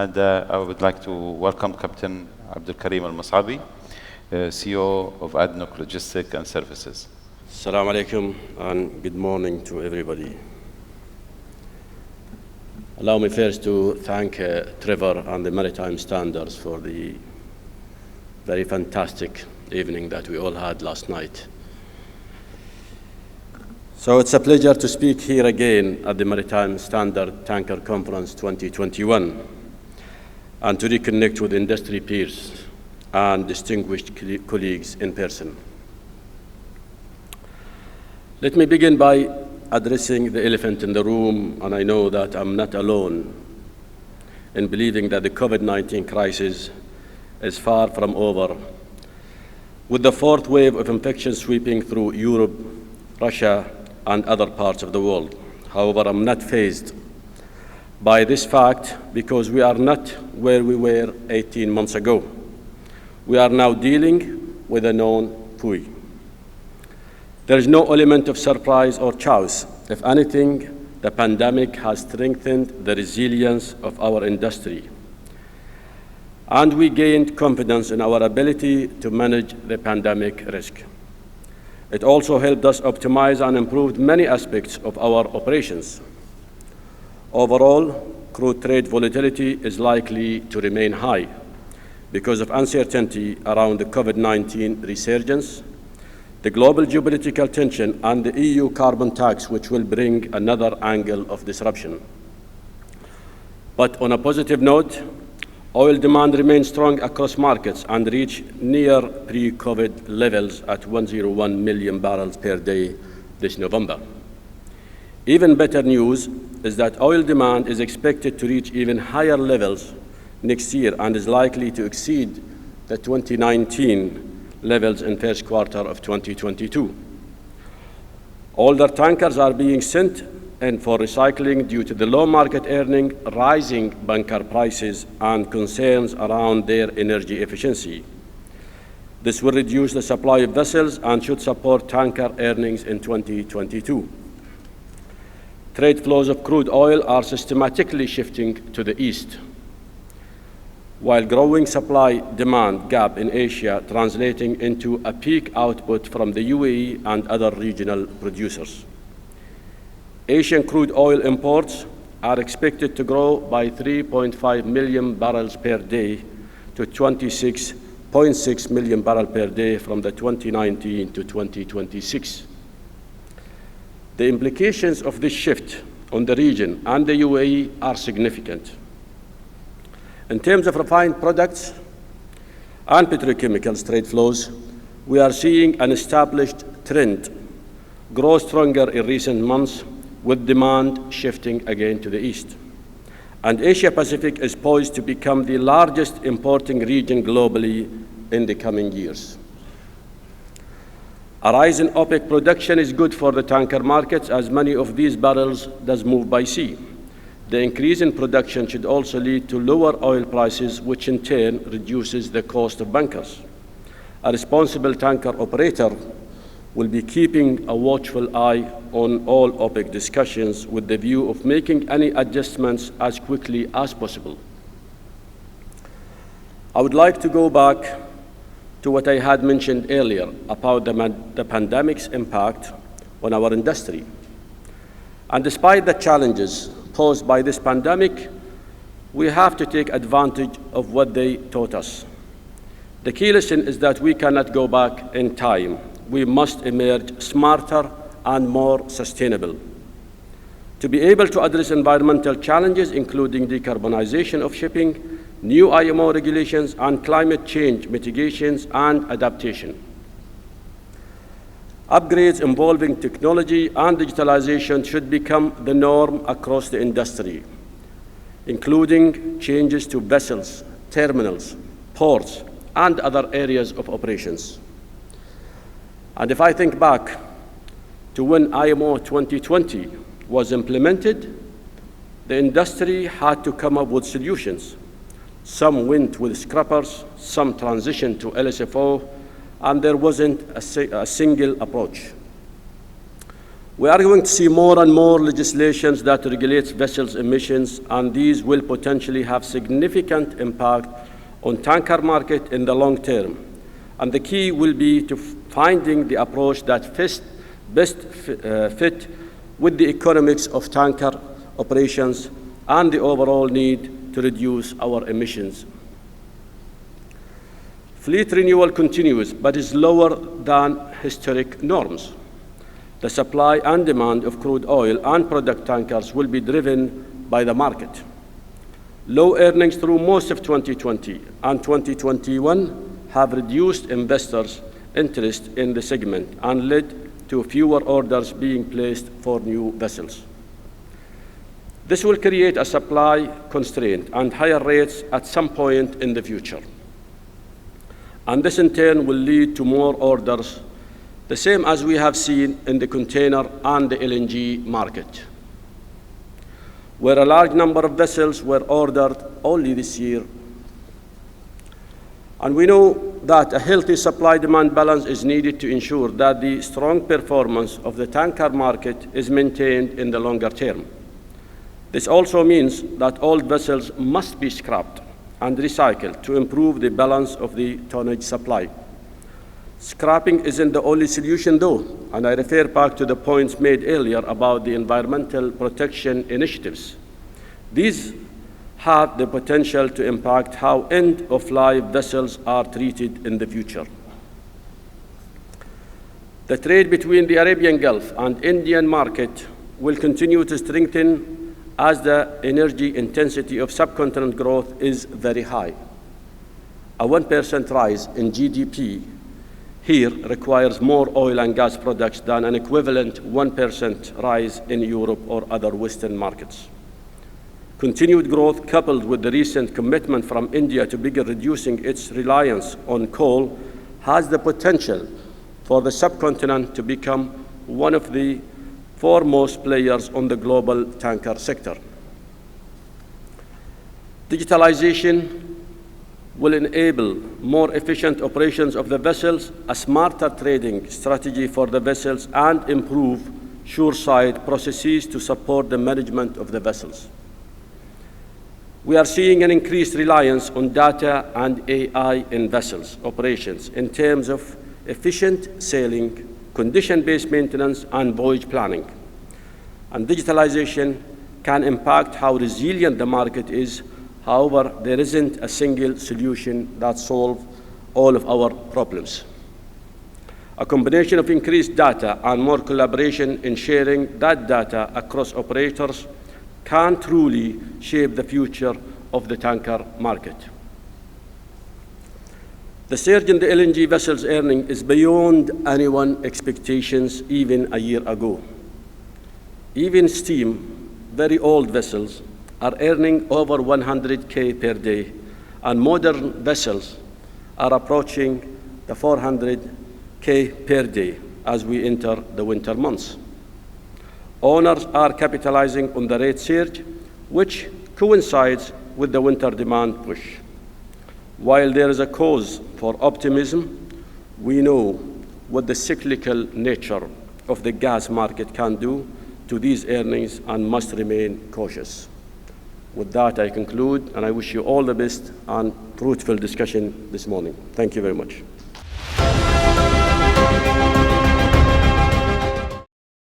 And I would like to welcome Captain Abdulkareem Al Masabi, CEO of ADNOC Logistics and Services. Assalamu alaikum and good morning to everybody. Allow me first to thank Trevor and the Maritime Standards for the very fantastic evening that we all had last night. So it's a pleasure to speak here again at the Maritime Standard Tanker Conference 2021 and to reconnect with industry peers and distinguished colleagues in person. Let me begin by addressing the elephant in the room, and I know that I'm not alone in believing that the COVID-19 crisis is far from over, with the fourth wave of infection sweeping through Europe, Russia, and other parts of the world. However, I'm not fazed by this fact because we are not where we were 18 months ago. We are now dealing with a known PUI. There is no element of surprise or chaos. If anything, the pandemic has strengthened the resilience of our industry, and we gained confidence in our ability to manage the pandemic risk. It also helped us optimize and improve many aspects of our operations. Overall, crude trade volatility is likely to remain high because of uncertainty around the COVID-19 resurgence, the global geopolitical tension, and the EU carbon tax, which will bring another angle of disruption. But on a positive note, oil demand remains strong across markets and reached near pre-COVID levels at 101 million barrels per day this November. Even better news is that oil demand is expected to reach even higher levels next year and is likely to exceed the 2019 levels in first quarter of 2022. Older tankers are being sent in for recycling due to the low market earning, rising bunker prices, and concerns around their energy efficiency. This will reduce the supply of vessels and should support tanker earnings in 2022. Trade flows of crude oil are systematically shifting to the east, while growing supply-demand gap in Asia translating into a peak output from the UAE and other regional producers. Asian crude oil imports are expected to grow by 3.5 million barrels per day to 26.6 million barrels per day from the 2019 to 2026. The implications of this shift on the region and the UAE are significant. In terms of refined products and petrochemicals trade flows, we are seeing an established trend grow stronger in recent months, with demand shifting again to the east. And Asia-Pacific is poised to become the largest importing region globally in the coming years. A rise in OPEC production is good for the tanker markets, as many of these barrels does move by sea. The increase in production should also lead to lower oil prices, which in turn reduces the cost of bunkers. A responsible tanker operator will be keeping a watchful eye on all OPEC discussions with the view of making any adjustments as quickly as possible. I would like to go back to what I had mentioned earlier about the pandemic's impact on our industry. And despite the challenges posed by this pandemic, we have to take advantage of what they taught us. The key lesson is that we cannot go back in time. We must emerge smarter and more sustainable. To be able to address environmental challenges, including decarbonization of shipping, new IMO regulations, and climate change mitigations and adaptation. Upgrades involving technology and digitalization should become the norm across the industry, including changes to vessels, terminals, ports, and other areas of operations. And if I think back to when IMO 2020 was implemented, the industry had to come up with solutions. Some went with scrubbers, some transitioned to LSFO, and there wasn't a single approach. We are going to see more and more legislations that regulates vessels' emissions, and these will potentially have significant impact on tanker market in the long term. And the key will be to finding the approach that best fit with the economics of tanker operations and the overall need to reduce our emissions. Fleet renewal continues, but is lower than historic norms. The supply and demand of crude oil and product tankers will be driven by the market. Low earnings through most of 2020 and 2021 have reduced investors' interest in the segment and led to fewer orders being placed for new vessels. This will create a supply constraint and higher rates at some point in the future. And this in turn will lead to more orders, the same as we have seen in the container and the LNG market, where a large number of vessels were ordered only this year. And we know that a healthy supply-demand balance is needed to ensure that the strong performance of the tanker market is maintained in the longer term. This also means that old vessels must be scrapped and recycled to improve the balance of the tonnage supply. Scrapping isn't the only solution though, and I refer back to the points made earlier about the environmental protection initiatives. These have the potential to impact how end-of-life vessels are treated in the future. The trade between the Arabian Gulf and Indian market will continue to strengthen as the energy intensity of subcontinent growth is very high. A 1% rise in GDP here requires more oil and gas products than an equivalent 1% rise in Europe or other Western markets. Continued growth, coupled with the recent commitment from India to begin reducing its reliance on coal, has the potential for the subcontinent to become one of the foremost players on the global tanker sector. Digitalization will enable more efficient operations of the vessels, a smarter trading strategy for the vessels, and improve shoreside processes to support the management of the vessels. We are seeing an increased reliance on data and AI in vessels operations in terms of efficient sailing, condition-based maintenance, and voyage planning. And digitalization can impact how resilient the market is. However, there isn't a single solution that solves all of our problems. A combination of increased data and more collaboration in sharing that data across operators can truly shape the future of the tanker market. The surge in the LNG vessels' earning is beyond anyone's expectations even a year ago. Even steam, very old vessels, are earning over 100K per day, and modern vessels are approaching the 400K per day as we enter the winter months. Owners are capitalizing on the rate surge, which coincides with the winter demand push. While there is a cause for optimism, we know what the cyclical nature of the gas market can do to these earnings and must remain cautious. With that, I conclude, and I wish you all the best and fruitful discussion this morning. Thank you very much.